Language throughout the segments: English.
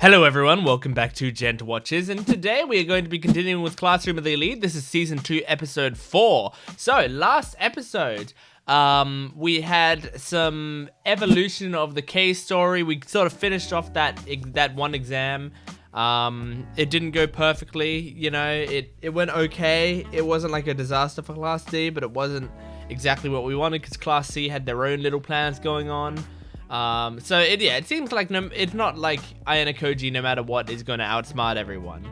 Hello everyone, welcome back to Gent Watches, and today we are going to be continuing with Classroom of the Elite. This is Season 2, Episode 4. So, last episode, we had some evolution of the K story. We sort of finished off that one exam. It didn't go perfectly, you know, it went okay. It wasn't like a disaster for Class D, but it wasn't exactly what we wanted because Class C had their own little plans going on. So it seems like it's not like Ayano Koji, no matter what, is going to outsmart everyone.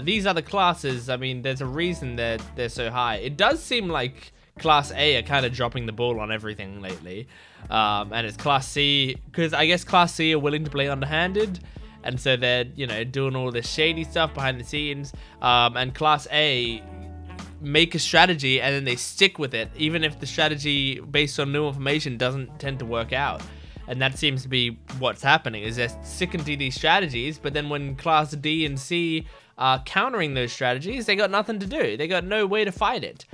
These other classes, I mean, there's a reason that they're so high. It does seem like Class A are kind of dropping the ball on everything lately. And it's Class C, because I guess Class C are willing to play underhanded. And so they're, you know, doing all this shady stuff behind the scenes. And Class A make a strategy and then they stick with it, even if the strategy based on new information doesn't tend to work out. And that seems to be what's happening, is they're sticking to these strategies, but then when Class D and C are countering those strategies, they got nothing to do. They got no way to fight it.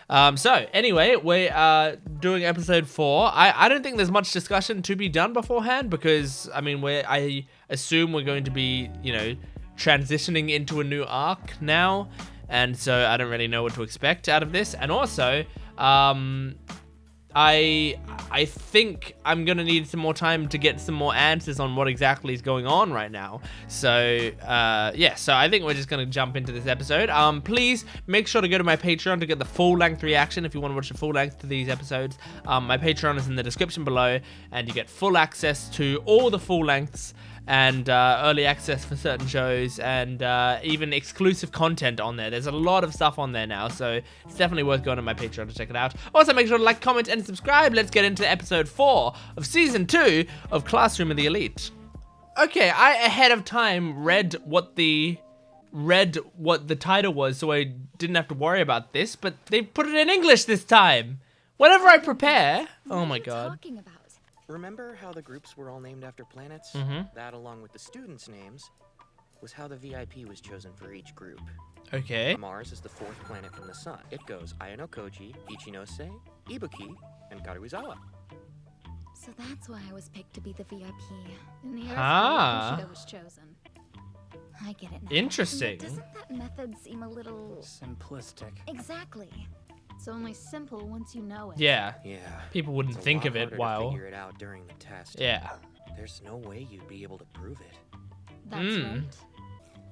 So, anyway, we are doing Episode 4. I don't think there's much discussion to be done beforehand, because, I mean, I assume we're going to be, you know, transitioning into a new arc now, and so I don't really know what to expect out of this. And also, I think I'm going to need some more time to get some more answers on what exactly is going on right now. So, so I think we're just going to jump into this episode. Please make sure to go to my Patreon to get the full-length reaction if you want to watch the full length to these episodes. My Patreon is in the description below, and you get full access to all the full lengths and early access for certain shows, and even exclusive content on there. There's a lot of stuff on there now, so it's definitely worth going to my Patreon to check it out. Also, make sure to like, comment, and subscribe. Let's get into Episode 4 of Season 2 of Classroom of the Elite. Okay, I ahead of time read what the title was, so I didn't have to worry about this, but they put it in English this time. Whenever I prepare... Oh my god. Remember how the groups were all named after planets? That, along with the students' names, was how the VIP was chosen for each group. Okay. Mars is the fourth planet from the sun. It goes Ayano Koji, Ichinose, Ibuki, and Karuizawa. So that's why I was picked to be the VIP. In the Earth, Kushida was chosen. I get it now. Interesting. Doesn't that method seem a little... simplistic? Exactly. It's only simple once you know it. Yeah. Yeah. People wouldn't think of it while... figure it out during the test. Yeah. There's no way you'd be able to prove it. That's right.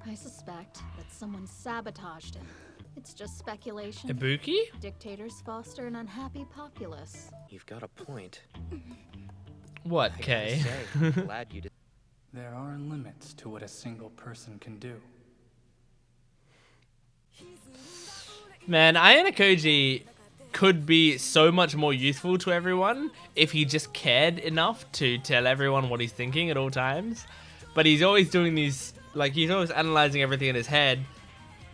I suspect that someone sabotaged him. It's just speculation. Ibuki? Dictators foster an unhappy populace. You've got a point. What, I Kay? gotta say, glad you did. There are limits to what a single person can do. Man, Ayano Koji could be so much more useful to everyone if he just cared enough to tell everyone what he's thinking at all times. But he's always doing these, like, he's always analyzing everything in his head.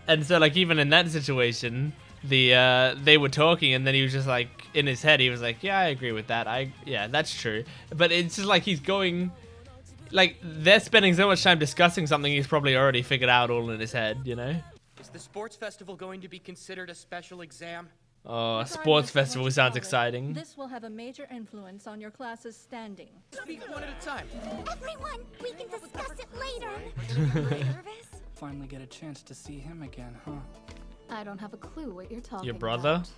And so, like, even in that situation, they were talking and then he was just like, in his head, he was like, yeah, I agree with that. Yeah, that's true. But it's just like he's going, like, they're spending so much time discussing something he's probably already figured out all in his head, you know? Is the sports festival going to be considered a special exam? Oh, sports festival sounds exciting. This will have a major influence on your class's standing. Speak one at a time. Everyone, we can discuss it later. Nervous? Finally get a chance to see him again, huh? I don't have a clue what you're talking Your brother? about.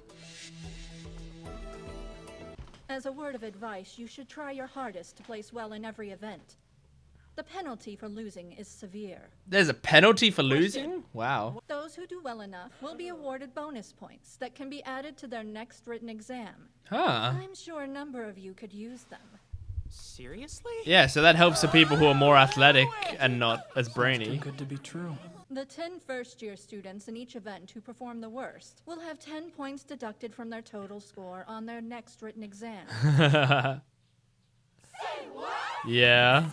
As a word of advice, you should try your hardest to place well in every event. The penalty for losing is severe. There's a penalty for losing? Wow. Those who do well enough will be awarded bonus points that can be added to their next written exam. Huh. I'm sure a number of you could use them. Seriously? Yeah, so that helps the people who are more athletic and not as Too brainy. good to be true. The 10 first-year students in each event who perform the worst will have 10 points deducted from their total score on their next written exam. Yeah.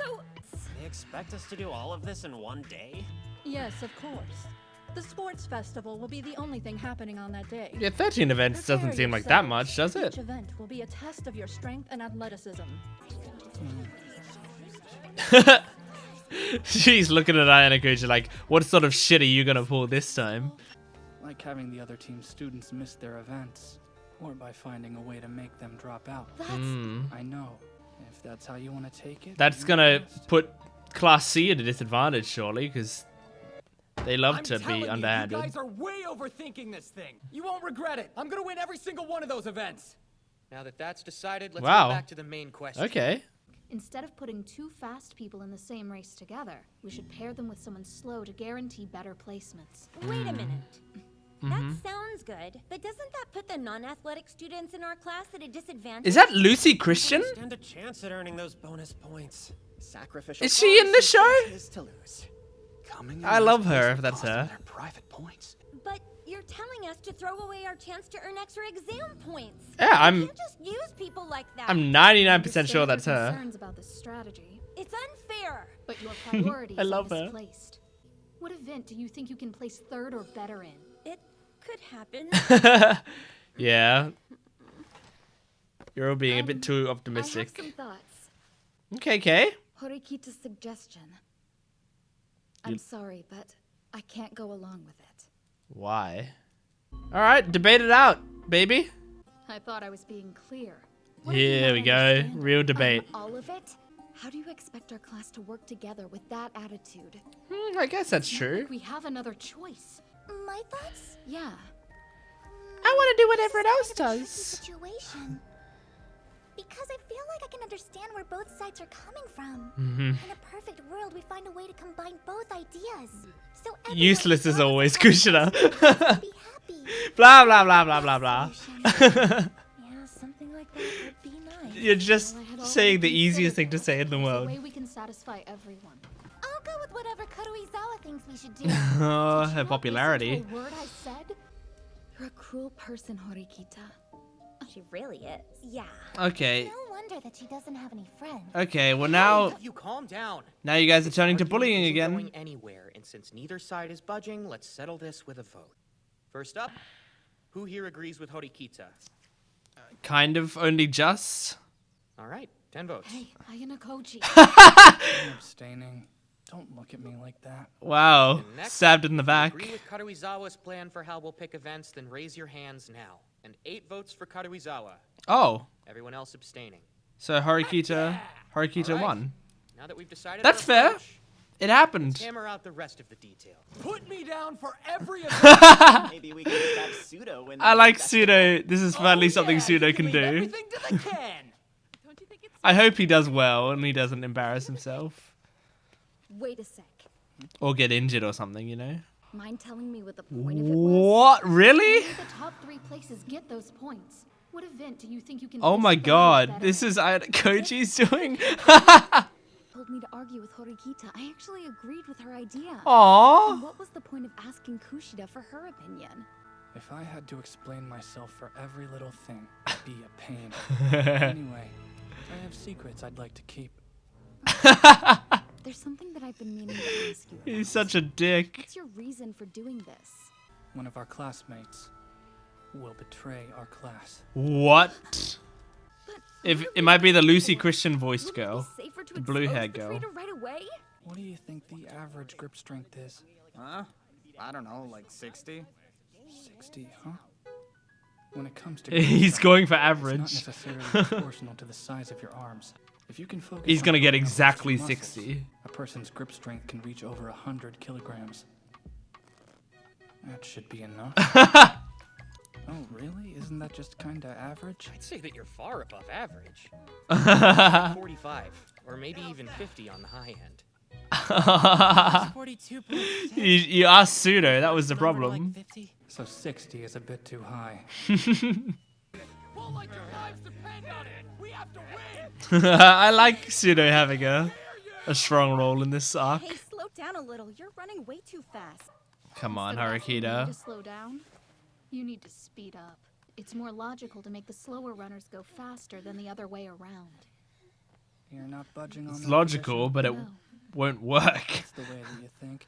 They expect us to do all of this in one day? Yes, of course. The sports festival will be the only thing happening on that day. Yeah, 13 events doesn't Prepare seem like that yourselves. much, does it? Each event will be a test of your strength and athleticism. She's looking at Ayano Koji like, what sort of shit are you gonna pull this time? Like having the other team's students miss their events, or by finding a way to make them drop out. That's I know. If that's how you want to take it. That's you're gonna best. put Class C at a disadvantage, surely, because they love I'm to telling be you, underhanded. you guys are way overthinking this thing. You won't regret it. I'm gonna win every single one of those events. Now that that's decided, let's Wow. go back to the main question. Okay. Instead of putting two fast people in the same race together, we should pair them with someone slow to guarantee better placements. Wait a minute. That sounds good, but doesn't that put the non-athletic students in our class at a disadvantage? Is that Lucy Christian? Stand a chance at earning those bonus points. Sacrificial. Is she in the show? Is to lose. Coming in I love last place her, will if that's cost them her. their private points. But you're telling us to throw away our chance to earn extra exam points. Yeah, You can't just use people like that. I'm 99% sure Understand that's your her. Concerns about this strategy, It's unfair. but your priorities I love are her. misplaced. What event do you think you can place third or better in? It could happen. Yeah. You're all being a bit too I have optimistic. some thoughts. Okay, Kay. Horikita's suggestion. I'm sorry, but I can't go along with it. Why? Alright, debate it out, baby. I thought I was being clear. What if Here you we don't go. understand Real debate. all of it? How do you expect our class to work together with that attitude? I guess that's Not true. like we have another choice. My thoughts? Yeah. I want to do what everyone else Kind of a tricky does. situation. Because I feel like I can understand where both sides are coming from. Mhm. In a perfect world, we find a way to combine both ideas. So everyone Useless as regardless of always, how it Kushina. goes, be happy. Blah, blah, blah, blah, blah, blah. Yeah, something like that would be nice. You're just Well, I had saying the already easiest thing considered to say in the There's a world. way we can satisfy everyone. I'll go with whatever Karuizawa thinks we should do. Oh, Did her you not listen popularity. to a word I said? You're a cruel person, Horikita. She really is. Yeah. Okay. No wonder that she doesn't have any friends. Okay, well now You calm down. you guys are turning to Argument bullying isn't again. Going anywhere, and since neither side is budging, let's settle this with a vote. First up, who here agrees with Horikita? Kind of, only just. All right, 10 votes. Hey, Ayana Koji. I'm abstaining. Don't look at me like that. Wow, And next, stabbed in the if you back. agree with Karuizawa's plan for how we'll pick events, then raise your hands now. And 8 votes for Karuizawa. Oh, Everyone else abstaining. so Horikita All right. won. Now that we've decided That's our fair. approach, It happened. hammer out the rest of the details. Put me down for every event. Maybe we can just have Pseudo win. I the like festival. Pseudo. This is finally Oh, something yeah, Pseudo you can leave do. Everything to the can. I hope he does well and he doesn't embarrass himself. Wait a sec. Or get injured or something, you know? Mind telling me what the point of it was? What? Really? Only the top 3 places get those points. What event do you think you can Oh place my third or god, better this in? is Ayana Koji's doing. Told me to argue with Horikita. I actually agreed with her idea. And Aww. what was the point of asking Kushida for her opinion? If I had to explain myself for every little thing, it'd be a pain. Anyway, I have secrets I'd like to keep. There's something that I've been meaning to ask you. He's about. such a dick. What's your reason for doing this? One of our classmates will betray our class. What? But If what it are might be we the waiting Lucy for? Christian voiced Wouldn't it girl. be safer to The blue-haired expose the girl. traitor right away? What do you think the average grip strength is? Huh? I don't know, like 60? 60, huh? When it comes to He's grip going for strength, average. It's not necessarily proportional to the size of your arms. If you can focus He's on gonna get building up those exactly muscles, 60. A person's grip strength can reach over 100 kilograms. That should be enough. Oh, really? Isn't that just kinda average? I'd say that you're far above average. 45, or maybe even 50 on the high end. 42 points. You asked Pseudo, that was the problem. 50. So 60 is a bit too high. Well, like your lives depend on it. We have to win. I like Pseudo having a strong role in this arc. Hey, slow down a little. You're running way too fast. Come on, So that's what you need Haruhita. to slow down? You need to speed up. It's more logical to make the slower runners go faster than the other way around. You're not budging on It's that logical, position? but it No. won't work. That's the way that you think.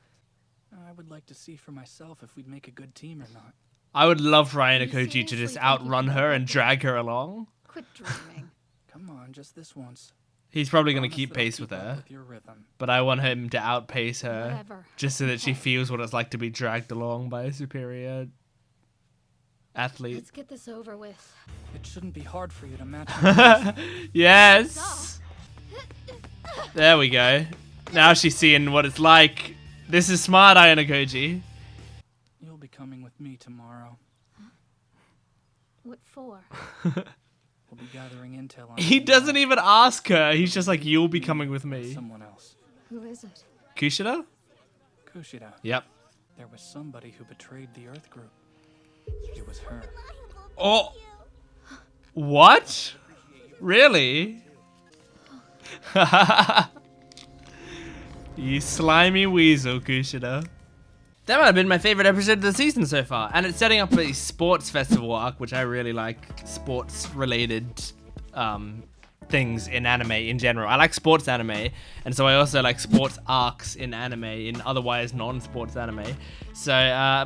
I would like to see for myself if we'd make a good team or not. I would love Ryan You Koji to seriously just think outrun you can her do and that? drag her along. Quit dreaming. Come on, just this once. He's probably gonna Promise keep that I'll pace with keep up her, With your rhythm. but I want him to outpace her, Whatever. just so that she Okay. feels what it's like to be dragged along by a superior athlete. Let's get this over with. It shouldn't be hard for you to match my pace. Yes. There we go. Now she's seeing what it's like. This is smart, Ayanokoji. You'll be coming with me tomorrow. What for? We'll be gathering intel on He doesn't even ask her. He's just like, you'll be coming with me. someone else. Who is it? Kushida? Kushida. Yep. There was somebody who betrayed the Earth Group. It was her. Oh. What? Really? You slimy weasel, Kushida. That might have been my favorite episode of the season so far. And it's setting up a sports festival arc, which I really like. Sports-related things in anime in general. I like sports anime, and so I also like sports arcs in anime, in otherwise non-sports anime. So,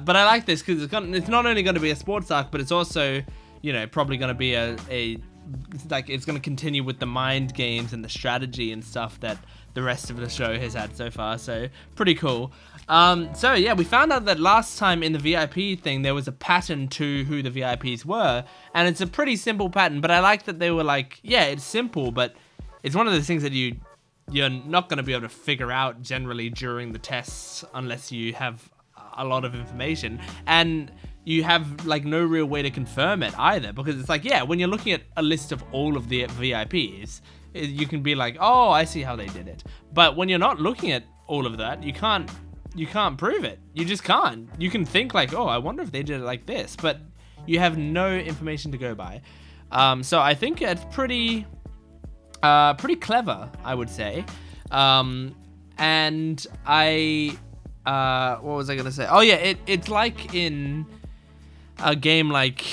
but I like this because it's not only going to be a sports arc, but it's also, you know, probably going to be it's going to continue with the mind games and the strategy and stuff that the rest of the show has had so far. So pretty cool. So yeah, we found out that last time in the VIP thing there was a pattern to who the VIPs were, and it's a pretty simple pattern, but I like that they were like, yeah, it's simple, but it's one of those things that you're not going to be able to figure out generally during the tests unless you have a lot of information, and you have like no real way to confirm it either, because it's like, yeah, when you're looking at a list of all of the VIPs, you can be like, oh, I see how they did it. But when you're not looking at all of that, you can't prove it. You just can't. You can think like, oh, I wonder if they did it like this, but you have no information to go by. So I think it's pretty clever, I would say. And what was I gonna say? Oh yeah, it's like in a game like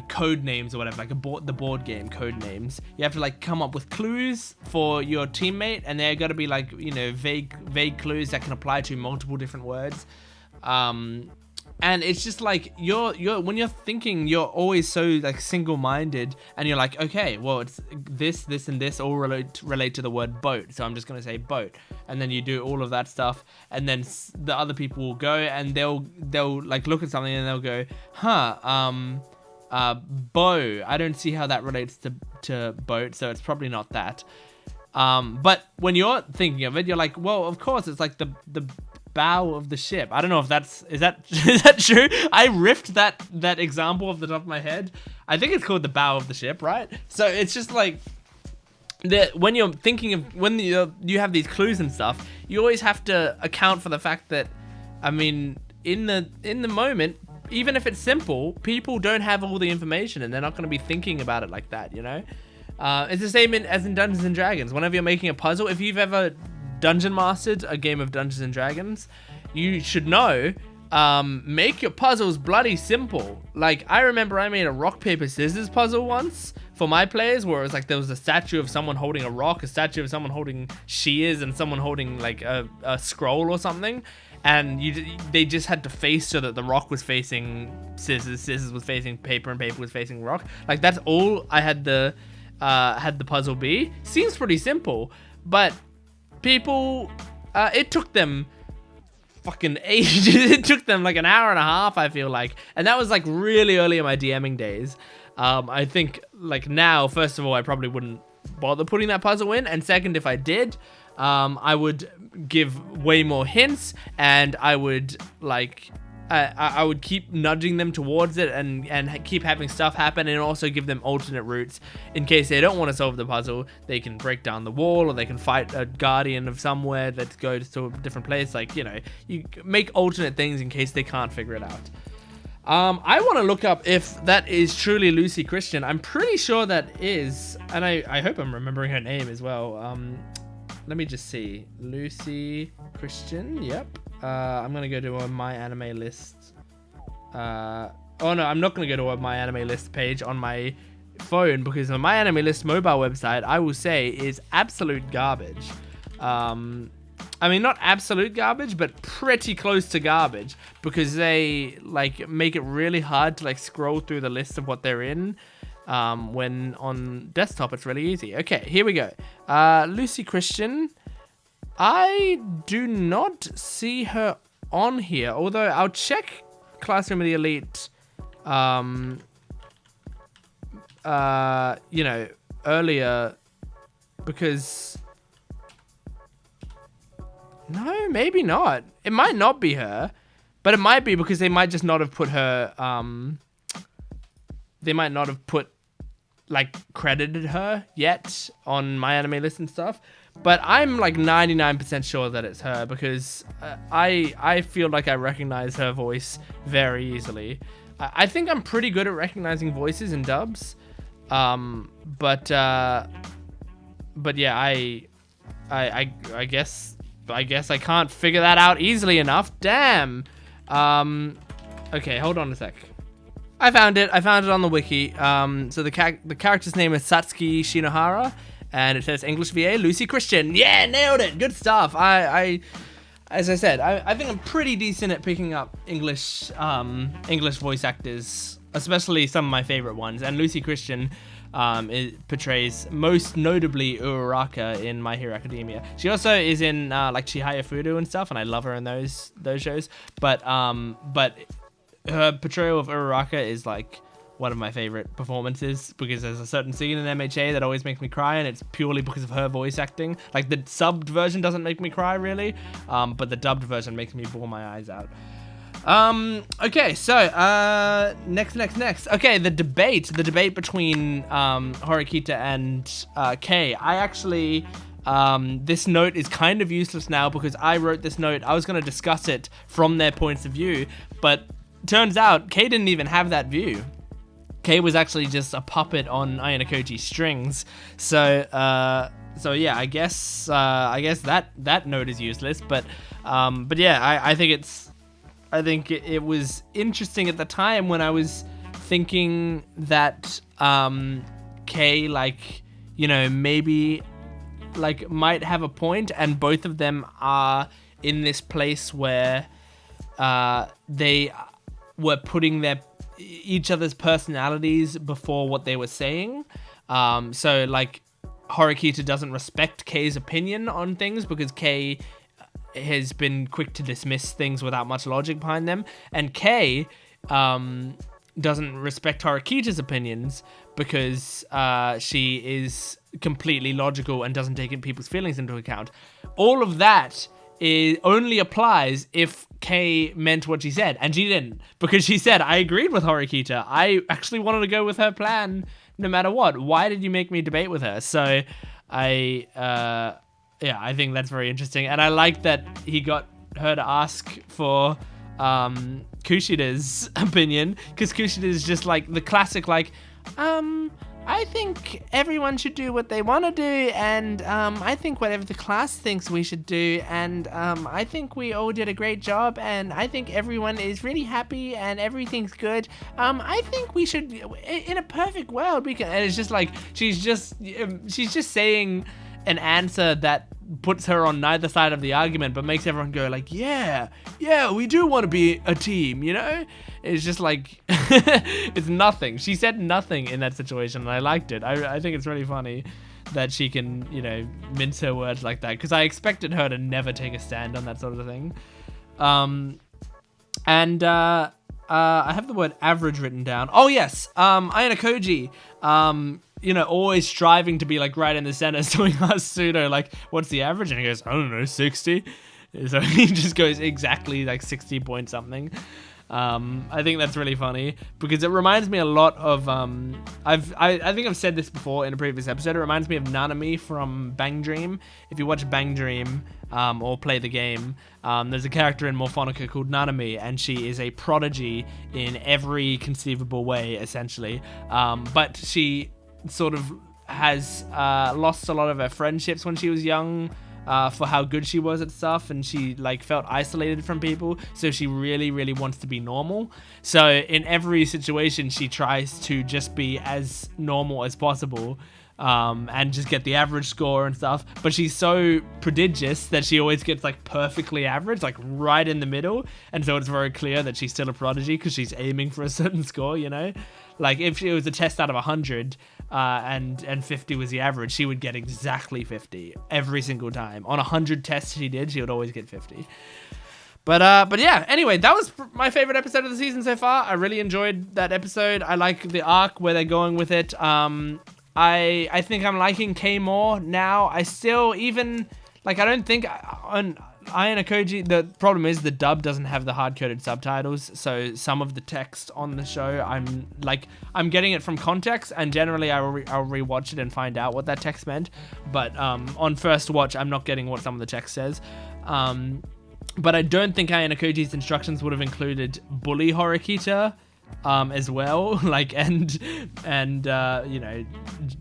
code names or whatever, like the board game code names. You have to like come up with clues for your teammate, and they're got to be like, you know, vague clues that can apply to multiple different words. And it's just like you're when you're thinking, you're always so like single-minded, and you're like, okay, well, it's this and this all relate to the word boat, so I'm just gonna say boat, and then you do all of that stuff, and then the other people will go and they'll like look at something and they'll go, bow. I don't see how that relates to boat, so it's probably not that. But when you're thinking of it, you're like, well, of course, it's like the bow of the ship. I don't know if is that true? I riffed that example off the top of my head. I think it's called the bow of the ship, right? So it's just like when you're thinking of, when you have these clues and stuff, you always have to account for the fact that, I mean, in the moment, even if it's simple, people don't have all the information and they're not going to be thinking about it like that, you know? It's the same as in Dungeons and Dragons. Whenever you're making a puzzle, if you've ever dungeon mastered a game of Dungeons and Dragons, you should know, make your puzzles bloody simple. Like, I remember I made a rock paper scissors puzzle once for my players, where it was like there was a statue of someone holding a rock, a statue of someone holding shears, and someone holding like a scroll or something, and they just had to face so that the rock was facing scissors was facing paper, and paper was facing rock. Like, that's all I had the puzzle be. Seems pretty simple, but people, it took them fucking ages. It took them like an hour and a half, I feel like, and that was like really early in my DMing days. I think like now, first of all, I probably wouldn't bother putting that puzzle in, and second, if I did, I would give way more hints, and I would like I would keep nudging them towards it and keep having stuff happen, and also give them alternate routes in case they don't want to solve the puzzle. They can break down the wall, or they can fight a guardian of somewhere that goes to a different place. Like, you know, you make alternate things in case they can't figure it out. I want to look up if that is truly Lucy Christian. I'm pretty sure that is, and I hope I'm remembering her name as well. Let me just see. Lucy Christian, yep. I'm going to go to a My Anime List. Oh no, I'm not going to go to a My Anime List page on my phone, because the My Anime List mobile website, I will say, is absolute garbage. I mean, not absolute garbage, but pretty close to garbage, because they like make it really hard to like scroll through the list of what they're in. When on desktop, it's really easy. Okay, here we go. Lucy Christian. I do not see her on here, although I'll check Classroom of the Elite, earlier, because No, maybe not. It might not be her, but it might be because they might just not have put her. They might not have put like credited her yet on My Anime List and stuff. But I'm like 99% sure that it's her because I feel like I recognize her voice very easily. I think I'm pretty good at recognizing voices in dubs. But yeah, I guess I can't figure that out easily enough. Damn. Okay, hold on a sec. I found it on the wiki. So the character's name is Satsuki Shinohara, and it says English VA Lucy Christian. Yeah, nailed it. Good stuff. As I said, I think I'm pretty decent at picking up English voice actors, especially some of my favorite ones. And Lucy Christian portrays most notably Uraraka in My Hero Academia. She also is in like Chihaya Fudo and stuff, and I love her in those shows. But her portrayal of Uraraka is like one of my favorite performances because there's a certain scene in MHA that always makes me cry, and it's purely because of her voice acting. Like the subbed version doesn't make me cry really, but the dubbed version makes me bawl my eyes out. Okay, so next. Okay, the debate between Horikita and Kei. I actually this note is kind of useless now because I wrote this note. I was going to discuss it from their points of view, but turns out Kei didn't even have that view. Kei was actually just a puppet on Ayanokoji's strings. So yeah, I guess that note is useless. But yeah, I think it was interesting at the time when I was thinking that Kei, like, you know, maybe like might have a point, and both of them are in this place where they were putting each other's personalities before what they were saying. So like Horikita doesn't respect Kei's opinion on things because Kei has been quick to dismiss things without much logic behind them, and Kei doesn't respect Horikita's opinions because she is completely logical and doesn't take people's feelings into account. All of that only applies if Kei meant what she said, and she didn't, because she said, I agreed with Horikita. I actually wanted to go with her plan no matter what. Why did you make me debate with her? So I think that's very interesting, and I like that he got her to ask for Kushida's opinion, because Kushida is just like the classic, like, I think everyone should do what they want to do, and I think whatever the class thinks we should do, and I think we all did a great job, and I think everyone is really happy and everything's good. I think we should, in a perfect world, we can. And it's just like she's just saying an answer that puts her on neither side of the argument, but makes everyone go like, yeah, we do want to be a team, you know? It's just like, it's nothing. She said nothing in that situation, and I liked it. I think it's really funny that she can, you know, mince her words like that, because I expected her to never take a stand on that sort of thing. I have the word average written down. Oh yes, Ayanokoji, you know, always striving to be like right in the center. So he asks Pseudo, like, what's the average? And he goes, I don't know, 60. So he just goes exactly like 60 point something. I think that's really funny because it reminds me a lot of I think I've said this before in a previous episode. It reminds me of Nanami from Bang Dream. If you watch Bang Dream or play the game, there's a character in Morphonica called Nanami, and she is a prodigy in every conceivable way, essentially. But she sort of has lost a lot of her friendships when she was young. For how good she was at stuff, and she like felt isolated from people, so she really, really wants to be normal. So in every situation she tries to just be as normal as possible, and just get the average score and stuff, but she's so prodigious that she always gets like perfectly average, like right in the middle, and so it's very clear that she's still a prodigy because she's aiming for a certain score, you know? Like if it was a test out of 100 and 50 was the average, she would get exactly 50 every single time. On 100 tests she would always get 50. But yeah, anyway, that was my favorite episode of the season so far. I really enjoyed that episode. I like the arc where they're going with it. I think I'm liking Kei more now. I still even, like, I don't think Ayano Koji, the problem is the dub doesn't have the hard-coded subtitles, so some of the text on the show, I'm getting it from context, and generally I'll rewatch it and find out what that text meant, but on first watch, I'm not getting what some of the text says. But I don't think Ayano Koji's instructions would have included bully Horikita as well, like, and you know,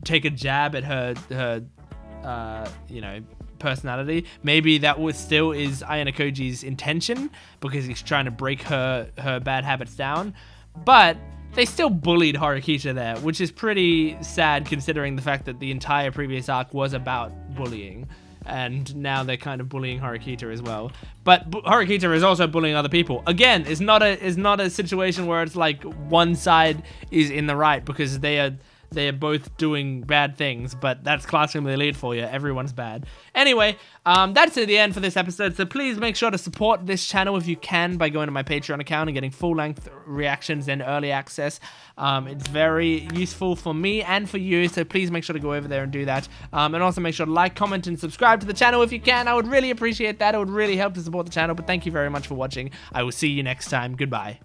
take a jab at her you know, personality. Maybe that still is Ayano Koji's intention, because he's trying to break her bad habits down, but they still bullied Horikita there, which is pretty sad considering the fact that the entire previous arc was about bullying, and now they're kind of bullying Horikita as well. But Horikita is also bullying other people. Again, it's not a situation where it's like one side is in the right, because they are both doing bad things, but that's Classroom of the Elite for you. Everyone's bad. Anyway, that's the end for this episode, so please make sure to support this channel if you can by going to my Patreon account and getting full-length reactions and early access. It's very useful for me and for you, so please make sure to go over there and do that. And also make sure to like, comment, and subscribe to the channel if you can. I would really appreciate that. It would really help to support the channel, but thank you very much for watching. I will see you next time. Goodbye.